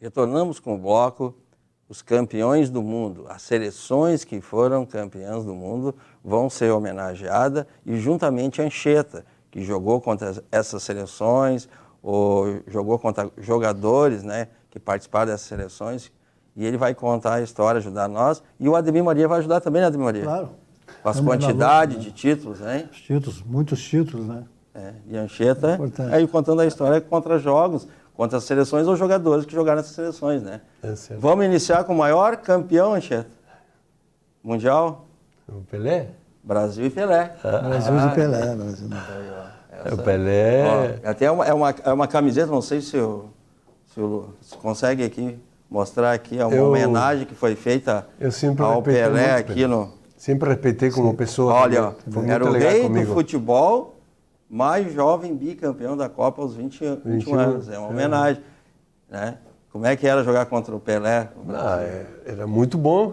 Retornamos com o bloco Os Campeões do Mundo. As seleções que foram campeãs do mundo vão ser homenageadas e juntamente a Anchieta, que jogou contra essas seleções, ou jogou contra jogadores, né, que participaram dessas seleções, e ele vai contar a história, ajudar nós, e o Ademir Maria vai ajudar também, né, Ademir Maria? Claro. Com as quantidades de títulos, hein? Os títulos, muitos títulos, né? E a Anchieta, Importante. aí contando a história contra jogos, contra as seleções ou jogadores que jogaram nessas seleções, né? Certo. Vamos iniciar com o maior campeão, Anchieta? Mundial? O Pelé? Brasil e Pelé. Brasil de Pelé. Brasil. O Pelé... Ó, até é uma camiseta, não sei se se consegue aqui mostrar aqui, é uma homenagem que foi feita ao Pelé aqui no... Sempre respeitei como pessoa. Olha, foi era muito o legal rei comigo. do futebol, mais jovem bicampeão da Copa aos 21 anos. É uma homenagem, né? Como é que era jogar contra o Pelé? Era muito bom,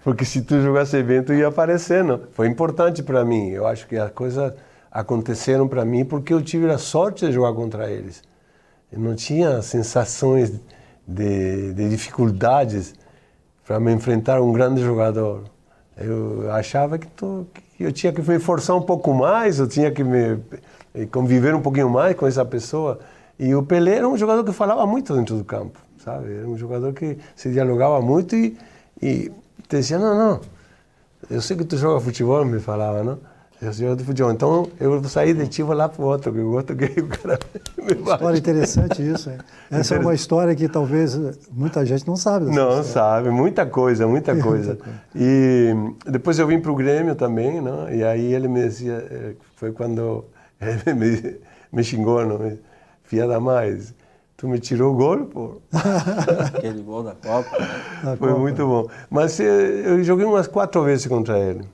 porque se tu jogasse bem, tu ia aparecer, não? Foi importante para mim. Eu acho que as coisas aconteceram para mim porque eu tive a sorte de jogar contra eles. Eu não tinha sensações de dificuldades para me enfrentar um grande jogador. Eu achava que eu tinha que me esforçar um pouco mais, eu tinha que me conviver um pouquinho mais com essa pessoa. E o Pelé era um jogador que falava muito dentro do campo, sabe? Era um jogador que se dialogava muito e te dizia, não, eu sei que tu joga futebol, me falava, não? Eu jogo de futebol, então eu vou sair de ti e vou lá pro outro, que o outro que o cara me bate. História interessante isso, hein? Essa é uma história que talvez muita gente não sabe. Não sabe, muita coisa. E depois eu vim pro Grêmio também, não? E aí ele me dizia, foi quando ele me xingou, não? Fiada mais, tu me tirou o gol, pô. Aquele gol da Copa, né? Foi muito bom. Mas eu joguei umas 4 vezes contra ele.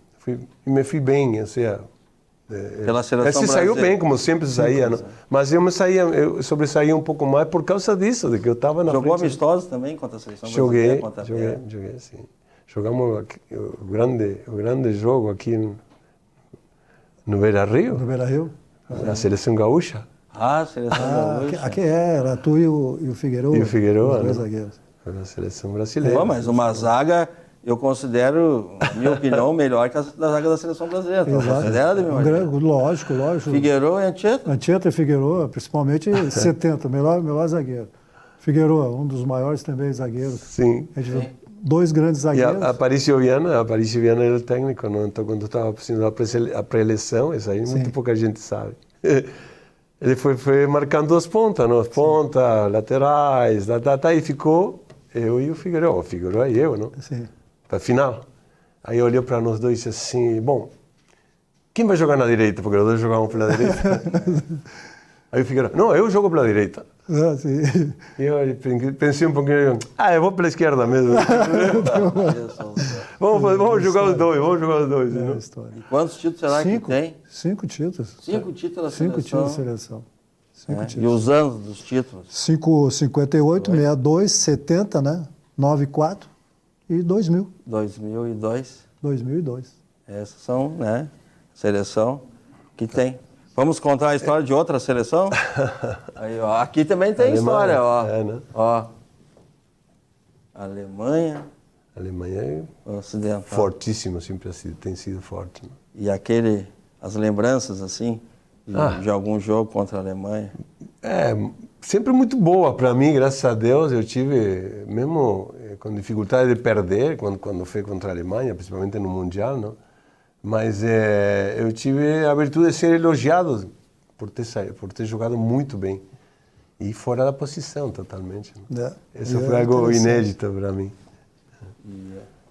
E me fui bem, assim, pela seleção ele se saiu brasileira. bem, como sempre saía, não? Mas eu sobressaía um pouco mais por causa disso, de que eu estava na Jogou frente. amistosos também contra a seleção brasileira? Joguei, sim. Jogamos o grande jogo aqui no Beira-Rio. No Beira-Rio? Na seleção gaúcha. A seleção gaúcha. Aqui era tu e o Figueiredo. E o Figueiredo, os dois zagueiros. Foi na seleção brasileira. Bom, mas uma zaga, eu considero, na minha opinião, melhor que a da zaga da seleção brasileira. Tu considera, Ademir Maria? Lógico. Figueiredo e Anchieta? Anchieta e Figueiredo, principalmente 70, melhor zagueiro. Figueiredo, um dos maiores também zagueiros. Sim. A gente viu 2 grandes zagueiros. E a Aparicio Viana era o técnico, não? Então, quando estava fazendo a pré-eleição, isso aí muito pouca gente sabe. Ele foi marcando as pontas, não? As pontas, laterais, e ficou eu e o Figueiredo. O Figueiredo e eu, não? Sim. Para final. Aí olhou para nós dois e disse assim, bom, quem vai jogar na direita? Porque os dois jogavam pela direita. Aí o Figueiredo, não, eu jogo pela direita. Sim. E eu pensei um pouquinho, eu vou pela esquerda mesmo. vamos jogar os dois. É não? a história. E quantos títulos será que tem? 5 títulos. 5 títulos da 5 títulos de seleção. seleção. 5 E títulos. os anos dos títulos? 58, 62, 70, né? 94 e 2000. 2002. 2002. Essas são, né, seleção que tem. Vamos contar a história de outra seleção? Aí, ó, aqui também tem história, ó. Né? Ó. Alemanha. Alemanha é Ocidental. fortíssimo, sempre tem sido forte. Né? E as lembranças, assim, de algum jogo contra a Alemanha? Sempre muito boa para mim, graças a Deus. Eu tive, mesmo com dificuldade de perder, quando foi contra a Alemanha, principalmente no Mundial, não? Mas eu tive a virtude de ser elogiado por ter jogado muito bem. E fora da posição, totalmente. Né? Isso foi algo inédito para mim.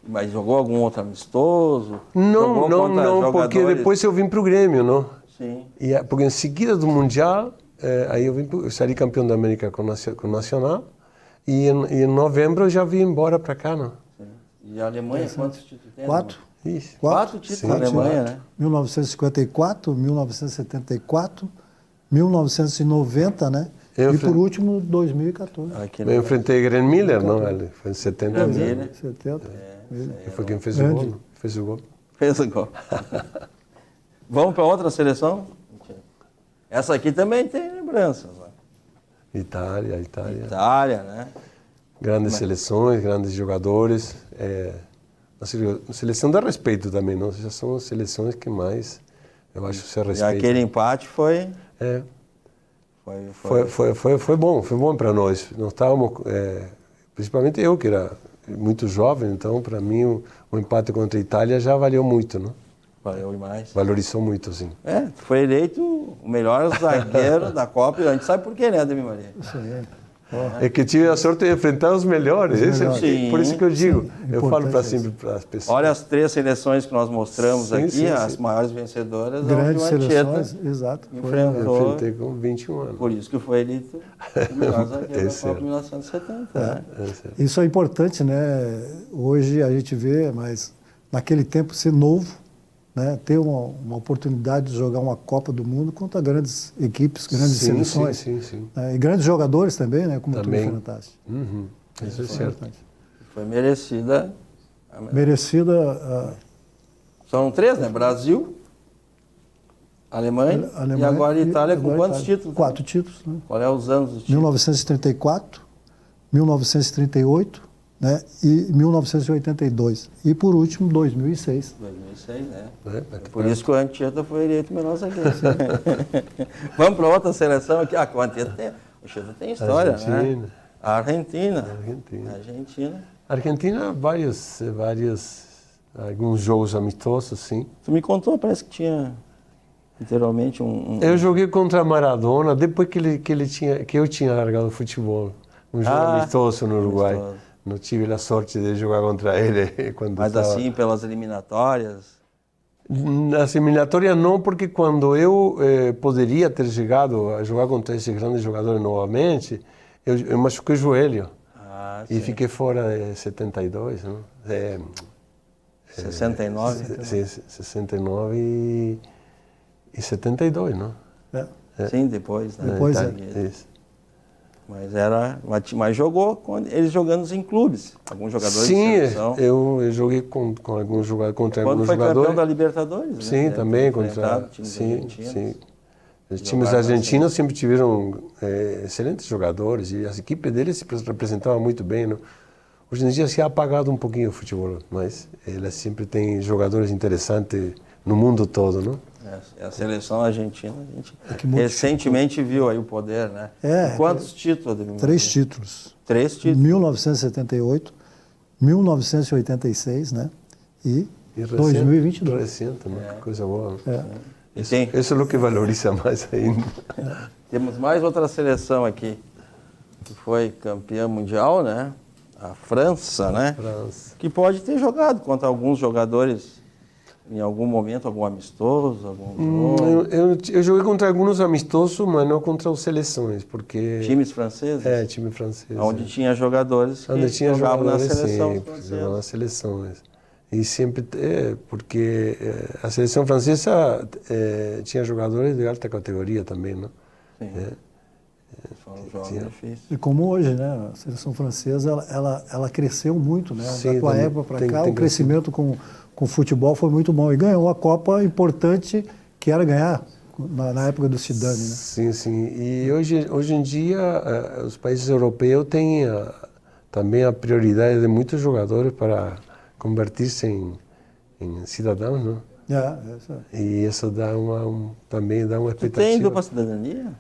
Mas jogou algum outro amistoso? Não, porque depois eu vim para o Grêmio, não? Sim. Porque em seguida do Mundial, aí eu saí campeão da América com o Nacional, e em novembro eu já vim embora para cá, não? Sim. E a Alemanha, quantos títulos tem? 4. Isso. 4 títulos na Alemanha, né? 1954, 1974, 1990, né? E por último, 2014. Eu enfrentei Glenn Miller, não? Ele foi em 70. Glenn Miller. 70. Foi quem fez o gol. Fez o gol. Vamos para outra seleção? Essa aqui também tem lembranças. Né? Itália. Itália, né? Grandes seleções, grandes jogadores. A seleção dá respeito também, não? Já são as seleções que mais, eu acho, se E respeitam. aquele empate foi... Foi bom para nós. Nós estávamos, principalmente eu, que era muito jovem, então para mim o empate contra a Itália já valeu muito, não? Valeu demais. Valorizou muito, sim. Foi eleito o melhor zagueiro da Copa. A gente sabe por quê, né, Ademir Maria? Isso aí. É que tive a sorte de enfrentar os melhores. Sim, por isso que eu digo, eu falo importante sempre para as pessoas. Olha as 3 seleções que nós mostramos aqui, sim. as maiores vencedoras. Grandes onde o seleções, Anchieta exato. enfrentou. Eu enfrentei com 21 anos. Por isso que foi eleito o melhor zagueiro da Esse Copa era. de 1970. Né? Isso é importante, né? Hoje a gente vê, mas naquele tempo ser novo, né? Ter uma oportunidade de jogar uma Copa do Mundo contra grandes equipes, grandes seleções. Sim. Né? E grandes jogadores também, né? Como Também. tu enfrentaste. Isso é certo. Importante. Foi merecida. Merecida. São 3, né? Brasil, Alemanha e agora a Itália com quantos títulos? 4 títulos. Né? Qual é os anos dos títulos? 1934, 1938, né? E 1982. E por último, 2006. 2006, né? É Por isso que o Anchieta foi eleito o melhor zagueiro. Vamos para outra seleção aqui. O Anchieta tem história, Argentina. né? A Argentina. Argentina. Argentina, alguns jogos amistosos, sim. Tu me contou, parece que tinha anteriormente Eu joguei contra Maradona depois que eu tinha largado o futebol. Um jogo amistoso no Uruguai. amistoso. Não tive a sorte de jogar contra ele quando Mas estava... assim, pelas eliminatórias. Nas eliminatórias não, porque quando eu poderia ter chegado a jogar contra esses grandes jogadores novamente, eu machuquei o joelho. E Sim. fiquei fora de 72, não? 69? Sim, 69 e 72, não? Sim, depois, né? Depois, Isso. Mas jogou eles jogando em clubes. Alguns jogadores de seleção. eu joguei com alguns jogadores, contra Quando alguns foi jogadores. campeão da Libertadores, né? Sim, também contra. Sim. Os times argentinos sempre tiveram excelentes jogadores e as equipes deles se representavam muito bem. Não? Hoje em dia se ha apagado um pouquinho o futebol, mas elas sempre têm jogadores interessantes no mundo todo, não? A seleção argentina, a gente recentemente viu aí o poder, né? Quantos títulos? 3 títulos. 3 títulos. 1978, 1986, né? E 2022. Recente, né? Que coisa boa. Isso é o que valoriza mais ainda. Temos mais outra seleção aqui, que foi campeã mundial, né? A França, né? Que pode ter jogado contra alguns jogadores em algum momento, algum amistoso, algum jogo. Eu joguei contra alguns amistosos, mas não contra as seleções, porque... Times franceses? Time francês. Onde tinha jogadores que jogavam na seleção francesa. Nas seleções. E sempre, porque a seleção francesa tinha jogadores de alta categoria também, não? Sim. São jogos difíceis. E como hoje, né? A seleção francesa, ela cresceu muito, né? Sim, da tua também época para cá, tem o crescimento com o futebol foi muito bom. E ganhou uma Copa importante, que era ganhar na época do Zidane, né? Sim. E hoje em dia, os países europeus têm também a prioridade de muitos jogadores para convertir-se em cidadãos, não? E isso também dá uma expectativa. Tu tem dupla cidadania?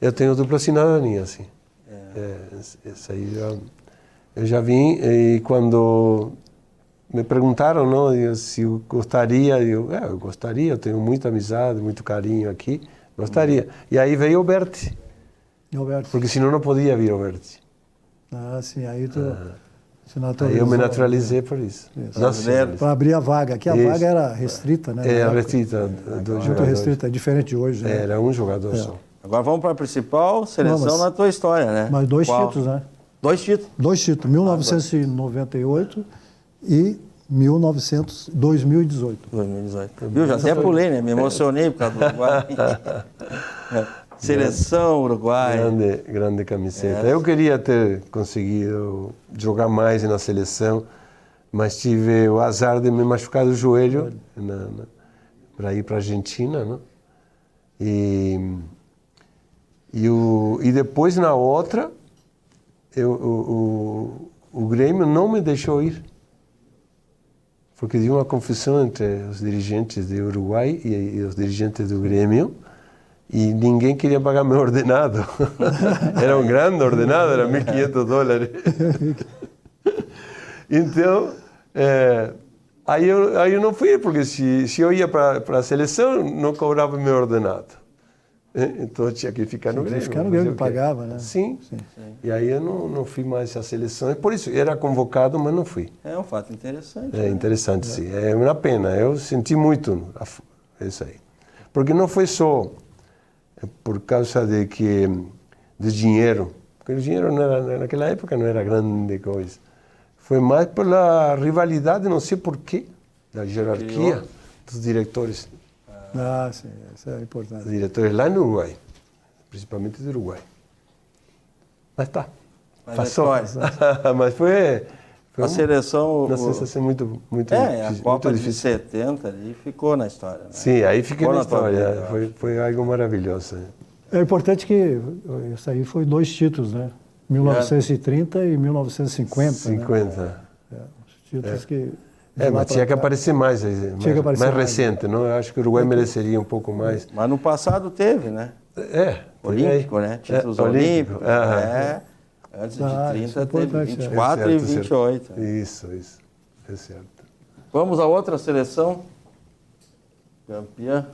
Eu tenho dupla cidadania, sim. Isso aí eu já vim, e quando me perguntaram, não, se eu gostaria, eu gostaria, eu tenho muita amizade, muito carinho aqui, gostaria. E aí veio o Berti, porque senão não podia vir o Berti. Sim, aí tu... Aí eu me naturalizei por isso. Para abrir a vaga. Aqui a vaga era restrita, né? Restrita do jogador. Muito restrita, é diferente de hoje. Né? Era um jogador só. Agora vamos para a principal seleção na tua história, né? Mas 2 títulos, né? 2 títulos? 2 títulos, 1998 e 2018. 2018. Viu? Já até pulei, né? Me emocionei por causa do Uruguai. Seleção uruguaia. Grande camiseta. Eu queria ter conseguido jogar mais na seleção, mas tive o azar de me machucar o joelho para ir para a Argentina, não? E E depois, na outra, o Grêmio não me deixou ir. Porque havia uma confusão entre os dirigentes do Uruguai e os dirigentes do Grêmio. E ninguém queria pagar meu ordenado. Era um grande ordenado, era $1.500. Então, aí eu não fui, porque se eu ia para a seleção, não cobrava meu ordenado. Então eu tinha que ficar no Grêmio. Ficar no Grêmio pagava, né? Sim. E aí eu não fui mais à seleção. Por isso, era convocado, mas não fui. É um fato interessante. É interessante, sim. É uma pena. Eu senti muito isso aí. Porque não foi só por causa de dinheiro. Porque o dinheiro naquela época não era grande coisa. Foi mais pela rivalidade, não sei porquê, da hierarquia dos diretores. Ah, sim, isso é importante. Os diretores lá no Uruguai, principalmente do Uruguai. Mas tá, passou. Mas foi a seleção... Uma sensação muito a Copa muito de 70 ali ficou na história. Né? Sim, aí fiquei na história. Vida, foi algo maravilhoso. É importante que isso aí foi 2 títulos, né? 1930 e 1950. 50. Né? Os títulos que... mas tinha que aparecer mais recente, não? Eu acho que o Uruguai mereceria um pouco mais. Mas no passado teve, né? Olímpico, né? Títulos olímpicos. Antes de 30 teve 24 e 28. Certo. Isso, é certo. Vamos a outra seleção campeã.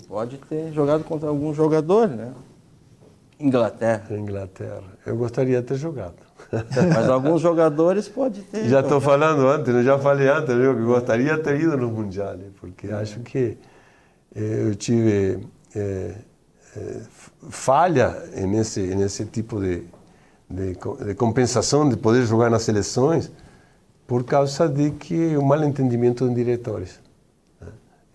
Pode ter jogado contra algum jogador, né? Inglaterra. Eu gostaria de ter jogado. Mas alguns jogadores pode ter. Já estou falando antes, já falei antes, que eu gostaria de ter ido no Mundial, porque acho que eu tive falha nesse tipo de compensação de poder jogar nas seleções por causa de que o mal entendimento dos diretores.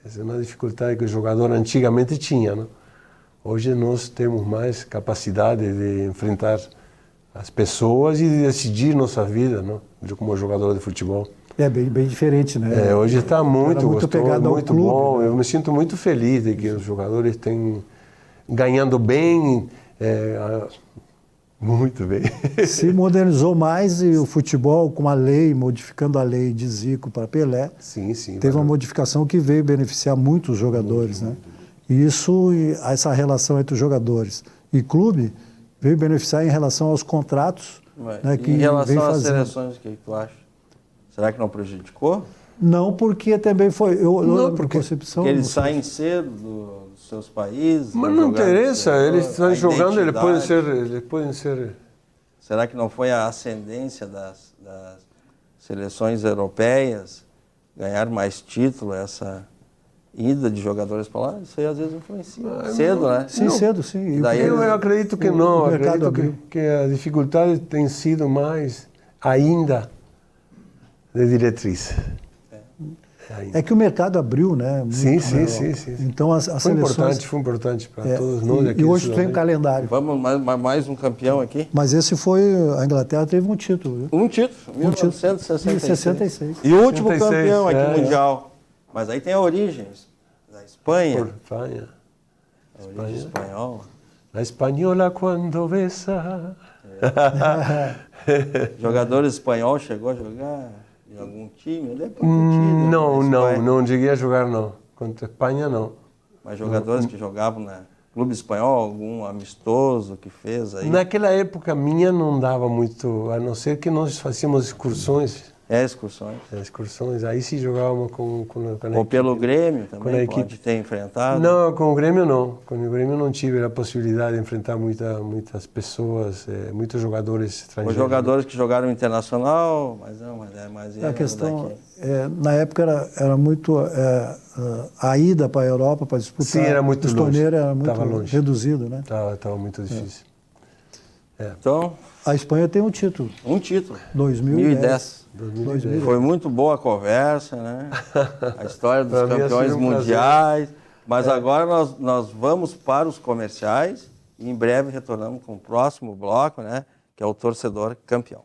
Essa é uma dificuldade que o jogador antigamente tinha, não? Hoje nós temos mais capacidade de enfrentar as pessoas e de decidir nossa vida, não? Como jogador de futebol. É bem diferente, né? Hoje está muito gostoso, muito clube, bom. né? Eu me sinto muito feliz de que os jogadores estão ganhando bem, muito bem. Se modernizou mais e o futebol com a lei, modificando a lei de Zico para Pelé, sim, teve uma modificação que veio beneficiar muitos jogadores, né? E isso, essa relação entre os jogadores e clube, veio beneficiar em relação aos contratos. Né, que em relação às seleções, o que tu acha? Será que não prejudicou? Não, porque também foi... porque eles saem cedo dos seus países... Mas não interessa, eles estão jogando, eles podem ser... Será que não foi a ascendência das seleções europeias ganhar mais título, essa ida de jogadores para lá? Isso aí às vezes influencia. Cedo, né? Sim, cedo, sim. Eu acredito que não, acredito que a dificuldade tem sido mais ainda de diretriz. É que o mercado abriu, né? Sim. Então as seleções... Foi importante para todos nós. E hoje tem um calendário. Vamos, mais um campeão aqui. Mas esse foi... A Inglaterra teve um título. Viu? Um título, 1966. 66. E o último campeão aqui mundial. Mas aí tem a origem da Espanha. Espanha. A origem espanhola. La española quando besa. Jogador espanhol chegou a jogar em algum time? Ele é não cheguei a jogar, não. Contra a Espanha, não. Mas jogadores que jogavam no clube espanhol, algum amistoso que fez aí? Naquela época minha não dava muito, a não ser que nós fazíamos excursões. Excursões. Aí se jogávamos com a equipe. Ou pelo Grêmio também pode ter enfrentado? Não, com o Grêmio não. Com o Grêmio não tive a possibilidade de enfrentar muitas pessoas, muitos jogadores estrangeiros. Os jogadores que jogaram internacional, mas é mais... A questão, na época era muito... a ida para a Europa para disputar... Sim, era muito longe. Os torneios era muito reduzido, né? Estava muito difícil. Então... A Espanha tem um título. 2010. Foi muito boa a conversa, né? A história dos campeões mundiais. Mas agora nós vamos para os comerciais e em breve retornamos com o próximo bloco, né? Que é o torcedor campeão.